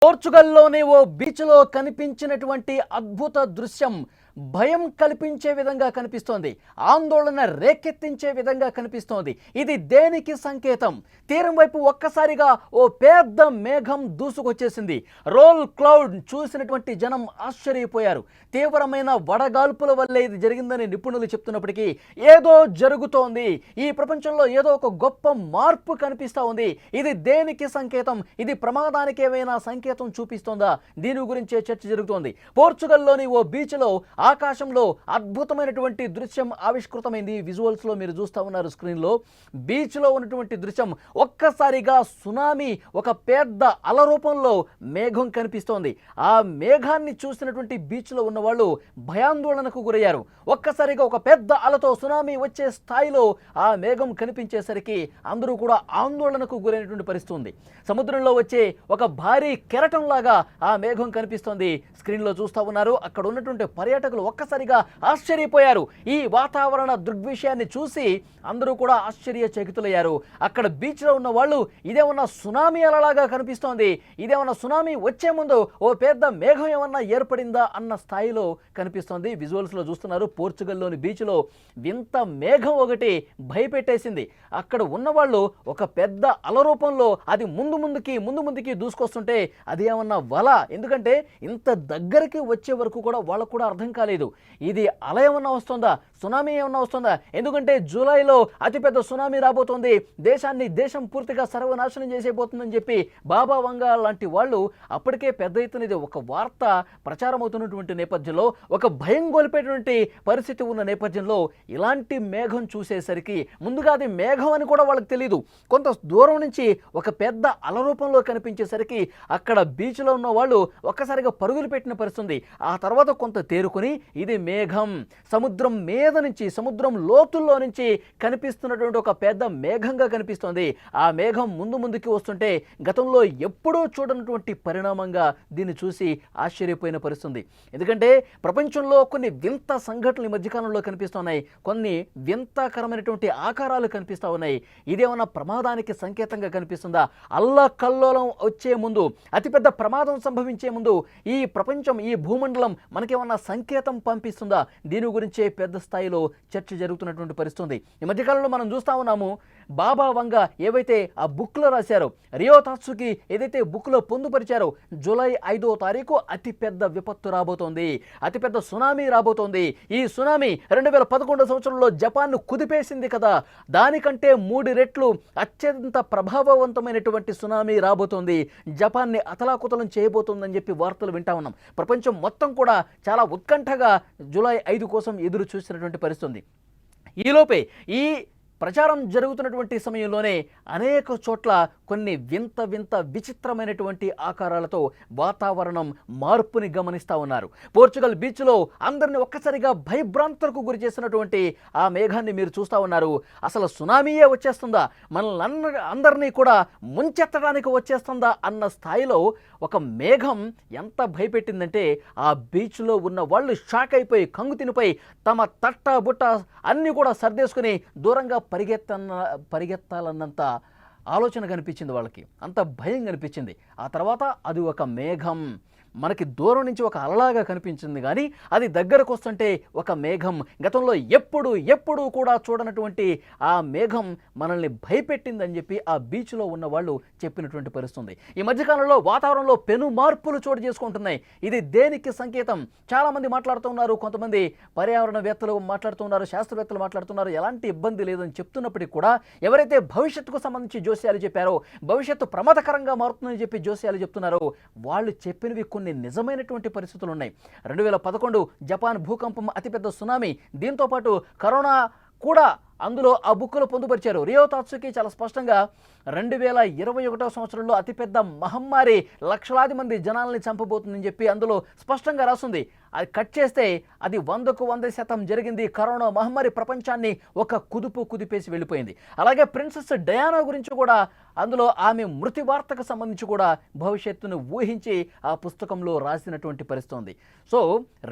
పోర్చుగల్లోని ఓ బీచ్లో కనిపించినటువంటి అద్భుత దృశ్యం భయం కల్పించే విధంగా కనిపిస్తోంది. ఆందోళన రేకెత్తించే విధంగా కనిపిస్తోంది. ఇది దేనికి సంకేతం? తీరం వైపు ఒక్కసారిగా ఓ పెద్ద మేఘం దూసుకొచ్చేసింది. రోల్ క్లౌడ్ చూసినటువంటి జనం ఆశ్చర్యపోయారు. తీవ్రమైన వడగాల్పుల వల్లే ఇది జరిగిందని నిపుణులు చెప్తున్నప్పటికీ ఏదో జరుగుతోంది. ఈ ప్రపంచంలో ఏదో ఒక గొప్ప మార్పు కనిపిస్తూ ఉంది. ఇది దేనికి సంకేతం? ఇది ప్రమాదానికి ఏమైనా సంకేతం చూపిస్తోందా? దీని గురించే చర్చ జరుగుతోంది. పోర్చుగల్లోని ఓ బీచ్లో ఆకాశంలో అద్భుతమైనటువంటి దృశ్యం ఆవిష్కృతమైంది. విజువల్స్లో మీరు చూస్తూ ఉన్నారు స్క్రీన్లో. బీచ్లో ఉన్నటువంటి దృశ్యం ఒక్కసారిగా సునామీ, ఒక పెద్ద అల రూపంలో మేఘం కనిపిస్తోంది. ఆ మేఘాన్ని చూసినటువంటి బీచ్లో ఉన్న వాళ్ళు భయాందోళనకు గురయ్యారు. ఒక్కసారిగా ఒక పెద్ద అలతో సునామీ వచ్చే స్థాయిలో ఆ మేఘం కనిపించేసరికి అందరూ కూడా ఆందోళనకు గురైనటువంటి పరిస్థితి ఉంది. సముద్రంలో వచ్చే ఒక భారీ కెరటంలాగా ఆ మేఘం కనిపిస్తోంది. స్క్రీన్లో చూస్తూ ఉన్నారు. అక్కడ ఉన్నటువంటి పర్యాటకులు ఒక్కసారిగా ఆశ్చర్యపోయారు. ఈ వాతావరణ దృగ్విషయాన్ని చూసి అందరూ కూడా ఆశ్చర్యచకితులయ్యారు. అక్కడ బీచ్లో ఉన్న వాళ్ళు ఇదేమన్నా సునామీ అలలాగా కనిపిస్తోంది, ఇదేమన్నా సునామీ వచ్చే ముందు ఓ పెద్ద మేఘం ఏమన్నా ఏర్పడిందా అన్న స్థాయిలో కనిపిస్తోంది. విజువల్స్లో చూస్తున్నారు. పోర్చుగల్లోని బీచ్లో వింత మేఘం ఒకటి భయపెట్టేసింది. అక్కడ ఉన్నవాళ్ళు ఒక పెద్ద అల రూపంలో అది ముందు ముందుకి దూసుకొస్తుంటే అది ఏమన్నా వల? ఎందుకంటే ఇంత దగ్గరికి వచ్చే వరకు కూడా వాళ్ళకు కూడా అర్థం కాలేదు. ఇది అల ఏమన్నా వస్తుందా, సునామీ ఏమన్నా వస్తుందా? ఎందుకంటే జూలైలో అతిపెద్ద సునామీ రాబోతోంది, దేశం పూర్తిగా సర్వనాశనం చేసేపోతుందని చెప్పి బాబా వంగా లాంటి వాళ్ళు అప్పటికే పెద్ద ఎత్తున ఇది ఒక వార్త ప్రచారం అవుతున్నటువంటి నేపథ్యంలో, ఒక భయం గొలిపేటువంటి పరిస్థితి ఉన్న నేపథ్యంలో ఇలాంటి మేఘం చూసేసరికి ముందుగా అది మేఘం అని కూడా వాళ్ళకి తెలియదు. కొంత దూరం నుంచి ఒక పెద్ద అల రూపంలో కనిపించేసరికి అక్కడ బీచ్లో ఉన్న వాళ్ళు ఒక్కసారిగా పరుగులు పెట్టిన పరిస్థితి. ఆ తర్వాత కొంత తేరుకుని ఇది మేఘం, సముద్రం మీద నుంచి, సముద్రం లోతుల్లో నుంచి కనిపిస్తున్నటువంటి ఒక పెద్ద మేఘంగా కనిపిస్తోంది. ఆ మేఘం ముందుకి వస్తుంటే గతంలో ఎప్పుడూ చూడనటువంటి పరిణామంగా దీన్ని చూసి ఆశ్చర్యపోయిన పరిస్థితి. ఎందుకంటే ప్రపంచంలో కొన్ని వింత సంఘటనలు ఈ మధ్యకాలంలో కనిపిస్తున్నాయి. కొన్ని వింతకరమైనటువంటి ఆకారాలు కనిపిస్తూ ఉన్నాయి. ఇదేమన్నా ప్రమాదానికి సంకేతంగా కనిపిస్తుందా? అల్లకల్లోలం వచ్చే ముందు, అతిపెద్ద ప్రమాదం సంభవించే ముందు ఈ ప్రపంచం, ఈ భూమండలం మనకేమన్నా సంకేతం పంపిస్తుందా? దీని గురించే పెద్ద స్థాయిలో చర్చ జరుగుతున్నటువంటి పరిస్థితి. ఈ మధ్యకాలంలో మనం చూస్తూ ఉన్నాము. బాబా వంగా ఏవైతే ఆ బుక్లో రాశారో, రియో తాత్సుకి ఏదైతే బుక్లో పొందుపరిచారో, జూలై 5వ తారీఖు అతిపెద్ద విపత్తు రాబోతోంది, అతిపెద్ద సునామీ రాబోతోంది. ఈ సునామీ 2011 సంవత్సరంలో జపాన్ను కుదిపేసింది కదా, దానికంటే 3 రెట్లు అత్యంత ప్రభావవంతమైనటువంటి సునామీ రాబోతోంది, జపాన్ని అతలాకుతలం చేయబోతోందని చెప్పి వార్తలు వింటా ఉన్నాం. ప్రపంచం మొత్తం కూడా చాలా ఉత్కంఠగా జూలై 5 కోసం ఎదురు చూసినటువంటి పరిస్థితి. ఈలోపే ఈ ప్రచారం జరుగుతున్నటువంటి సమయంలోనే అనేక చోట్ల కొన్ని వింత విచిత్రమైనటువంటి ఆకారాలతో వాతావరణం మార్పుని గమనిస్తూ ఉన్నారు. పోర్చుగల్ బీచ్లో అందరినీ ఒక్కసారిగా భయభ్రాంతులకు గురి చేసినటువంటి ఆ మేఘాన్ని మీరు చూస్తూ ఉన్నారు. అసలు సునామీయే వచ్చేస్తుందా, మనల్ని అందరినీ కూడా ముంచెత్తడానికి వచ్చేస్తుందా అన్న స్థాయిలో ఒక మేఘం ఎంత భయపెట్టిందంటే ఆ బీచ్లో ఉన్న వాళ్ళు షాక్ అయిపోయి, కంగుతినిపోయి తమ తట్ట బుట్ట అన్నీ కూడా సర్దేసుకుని దూరంగా పరిగెత్తాలన్నంత ఆలోచన కనిపించింది వాళ్ళకి. అంత భయం కనిపించింది. ఆ తర్వాత అది ఒక మేఘం మనకి దూరం నుంచి ఒక అలలాగా కనిపించింది, కానీ అది దగ్గరకు వస్తుంటే ఒక మేఘం. గతంలో ఎప్పుడు కూడా చూడనటువంటి ఆ మేఘం మనల్ని భయపెట్టిందని చెప్పి ఆ బీచ్లో ఉన్న వాళ్ళు చెప్పినటువంటి పరిస్థితి. ఈ మధ్యకాలంలో వాతావరణంలో పెను మార్పులు చోటు చేసుకుంటున్నాయి. ఇది దేనికి సంకేతం? చాలామంది మాట్లాడుతున్నారు, కొంతమంది పర్యావరణవేత్తలు మాట్లాడుతున్నారు, శాస్త్రవేత్తలు మాట్లాడుతున్నారు. ఎలాంటి ఇబ్బంది లేదని చెప్తున్నప్పటికీ కూడా ఎవరైతే భవిష్యత్తుకు సంబంధించి జోస్యాలు చెప్పారో, భవిష్యత్తు ప్రమాదకరంగా మారుతుందని చెప్పి జోస్యాలు చెప్తున్నారో, వాళ్ళు చెప్పినవి కొన్ని నిజమైనటువంటి పరిస్థితులు ఉన్నాయి. 2011 జపాన్ భూకంపం, అతిపెద్ద సునామీ, దీంతోపాటు కరోనా కూడా అందులో ఆ బుక్లో పొందుపరిచారు. రియో తాత్సుకి చాలా స్పష్టంగా 2021 సంవత్సరంలో అతిపెద్ద మహమ్మారి లక్షలాది మంది జనాల్ని చంపబోతుందని చెప్పి అందులో స్పష్టంగా రాస్తుంది. అది కట్ చేస్తే అది 100కు 100% జరిగింది. కరోనా మహమ్మారి ప్రపంచాన్ని ఒక కుదిపేసి వెళ్ళిపోయింది. అలాగే ప్రిన్సెస్ డయానా గురించి కూడా అందులో ఆమె మృతి వార్తకు సంబంధించి కూడా భవిష్యత్తును ఊహించి ఆ పుస్తకంలో రాసినటువంటి పరిస్థితి ఉంది. సో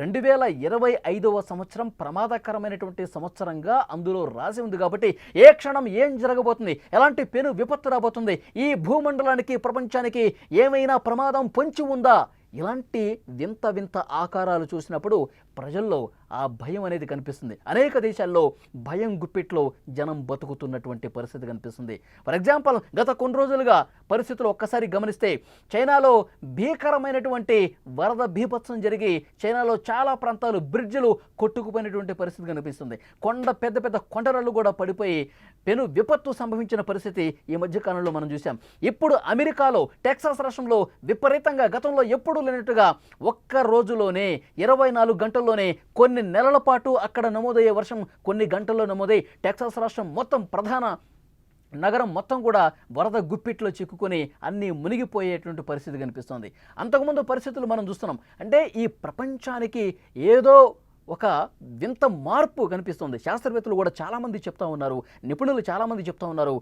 2025వ సంవత్సరం ప్రమాదకరమైనటువంటి సంవత్సరంగా అందులో రాసి ఉంది కాబట్టి ఏ క్షణం ఏం జరగబోతుంది, ఎలాంటి పెను విపత్తు రాబోతుంది, ఈ భూమండలానికి ప్రపంచానికి ఏమైనా ప్రమాదం పొంచి ఉందా, ఇలాంటి వింత వింత ఆకారాలు చూసినప్పుడు ప్రజల్లో ఆ భయం అనేది కనిపిస్తుంది. అనేక దేశాల్లో భయం గుప్పిట్లో జనం బతుకుతున్నటువంటి పరిస్థితి కనిపిస్తుంది. ఫర్ ఎగ్జాంపుల్, గత కొన్ని రోజులుగా పరిస్థితులు ఒక్కసారి గమనిస్తే చైనాలో భీకరమైనటువంటి వరద బీభత్సం జరిగి చైనాలో చాలా ప్రాంతాలు బ్రిడ్జిలు కొట్టుకుపోయినటువంటి పరిస్థితి కనిపిస్తుంది. పెద్ద పెద్ద కొండరాళ్ళు కూడా పడిపోయి పెను విపత్తు సంభవించిన పరిస్థితి ఈ మధ్యకాలంలో మనం చూసాం. ఇప్పుడు అమెరికాలో టెక్సాస్ రాష్ట్రంలో విపరీతంగా గతంలో ఎప్పుడూ లేనట్టుగా ఒక్క రోజులోనే 24 గంటల్లోనే కొన్ని నెలల పాటు అక్కడ నమోదయ్యే వర్షం కొన్ని గంటల్లో నమోదై టెక్సాస్ రాష్ట్రం మొత్తం ప్రధాన నగరం మొత్తం కూడా వరద గుప్పిట్లో చిక్కుకొని అన్నీ మునిగిపోయేటువంటి పరిస్థితి కనిపిస్తోంది. అంతకుముందు పరిస్థితులు మనం చూస్తున్నాం. అంటే ఈ ప్రపంచానికి ఏదో ఒక వింత మార్పు కనిపిస్తుంది. శాస్త్రవేత్తలు కూడా చాలామంది చెప్తా ఉన్నారు, నిపుణులు చాలామంది చెప్తా ఉన్నారు,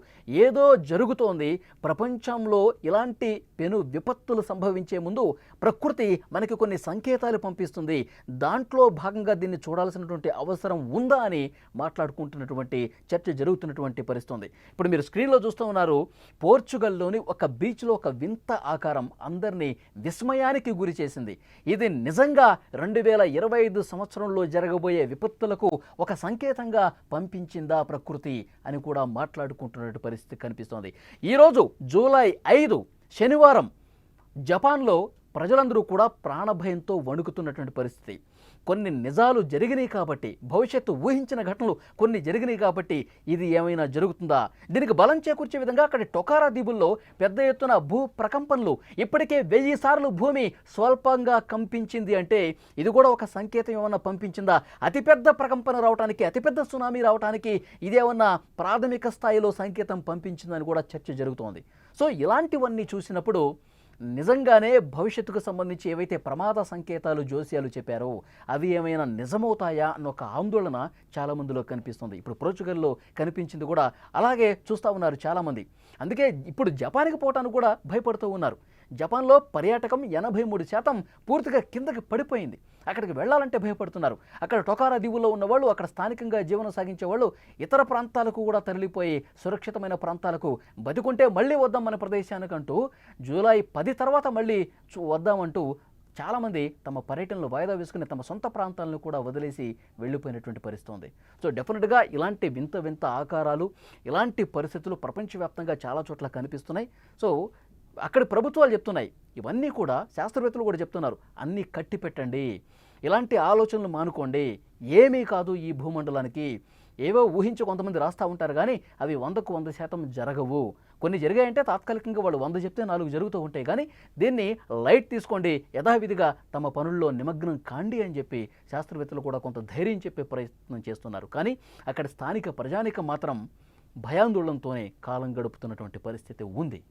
ఏదో జరుగుతోంది ప్రపంచంలో. ఇలాంటి పెను విపత్తులు సంభవించే ముందు ప్రకృతి మనకి కొన్ని సంకేతాలు పంపిస్తుంది, దాంట్లో భాగంగా దీన్ని చూడాల్సినటువంటి అవసరం ఉందా అని మాట్లాడుకుంటున్నటువంటి చర్చ జరుగుతున్నటువంటి పరిస్థితి. ఇప్పుడు మీరు స్క్రీన్లో చూస్తూ ఉన్నారు, పోర్చుగల్లోని ఒక బీచ్లో ఒక వింత ఆకారం అందరినీ విస్మయానికి గురి చేసింది. ఇది నిజంగా 2025 సంవత్సరంలో జరగబోయే విపత్తులకు ఒక సంకేతంగా పంపించిందా ప్రకృతి అని కూడా మాట్లాడుకుంటున్న పరిస్థితి కనిపిస్తోంది. ఈరోజు జూలై 5 శనివారం జపాన్లో ప్రజలందరూ కూడా ప్రాణభయంతో వణుకుతున్నటువంటి పరిస్థితి. కొన్ని నిజాలు జరిగినాయి కాబట్టి, భవిష్యత్తు ఊహించిన ఘటనలు కొన్ని జరిగినాయి కాబట్టి ఇది ఏమైనా జరుగుతుందా, దీనికి బలం చేకూర్చే విధంగా అక్కడ టొకారా దీవుల్లో పెద్ద ఎత్తున భూ ప్రకంపనలు, ఇప్పటికే 1000 సార్లు భూమి స్వల్పంగా కంపించింది అంటే ఇది కూడా ఒక సంకేతం ఏమన్నా పంపించిందా, అతిపెద్ద ప్రకంపన రావడానికి, అతిపెద్ద సునామీ రావడానికి ఇదేమన్నా ప్రాథమిక స్థాయిలో సంకేతం పంపించిందని కూడా చర్చ జరుగుతోంది. సో ఇలాంటివన్నీ చూసినప్పుడు నిజంగానే భవిష్యత్తుకు సంబంధించి ఏవైతే ప్రమాద సంకేతాలు జోస్యాలు చెప్పారో అవి ఏమైనా నిజమవుతాయా అన్న ఒక ఆందోళన చాలామందిలో కనిపిస్తుంది. ఇప్పుడు పోర్చుగల్లో కనిపించింది కూడా అలాగే చూస్తూ ఉన్నారు చాలామంది. అందుకే ఇప్పుడు జపాన్కి పోవటానికి కూడా భయపడుతూ ఉన్నారు. జపాన్లో పర్యాటకం 83% పూర్తిగా కిందకి పడిపోయింది. అక్కడికి వెళ్ళాలంటే భయపడుతున్నారు. అక్కడ టొకారా దీవుల్లో ఉన్నవాళ్ళు, అక్కడ స్థానికంగా జీవనం సాగించే వాళ్ళు ఇతర ప్రాంతాలకు కూడా తరలిపోయి సురక్షితమైన ప్రాంతాలకు బతికుంటే మళ్ళీ వద్దాం మన ప్రదేశానికంటూ జూలై 10 తర్వాత మళ్ళీ వద్దామంటూ చాలామంది తమ పర్యటనలు వాయిదా వేసుకుని తమ సొంత ప్రాంతాలను కూడా వదిలేసి వెళ్ళిపోయినటువంటి పరిస్థితి ఉంది. సో డెఫినెట్గా ఇలాంటి వింత వింత ఆకారాలు, ఇలాంటి పరిస్థితులు ప్రపంచవ్యాప్తంగా చాలా చోట్ల కనిపిస్తున్నాయి. సో అక్కడి ప్రభుత్వాలు చెప్తున్నాయి, ఇవన్నీ కూడా శాస్త్రవేత్తలు కూడా చెప్తున్నారు, అన్నీ కట్టి పెట్టండి, ఇలాంటి ఆలోచనలు మానుకోండి, ఏమీ కాదు ఈ భూమండలానికి. ఏవో ఊహించి కొంతమంది రాస్తూ ఉంటారు కానీ అవి 100కు 100% జరగవు. కొన్ని జరిగాయంటే తాత్కాలికంగా వాళ్ళు 100 చెప్తే 4 జరుగుతూ ఉంటాయి. కానీ దీన్ని లైట్ తీసుకోండి, యథావిధిగా తమ పనుల్లో నిమగ్నం కాండి అని చెప్పి శాస్త్రవేత్తలు కూడా కొంత ధైర్యం చెప్పే ప్రయత్నం చేస్తున్నారు. కానీ అక్కడ స్థానిక ప్రజానికం మాత్రం భయాందోళనతోనే కాలం గడుపుతున్నటువంటి పరిస్థితి ఉంది.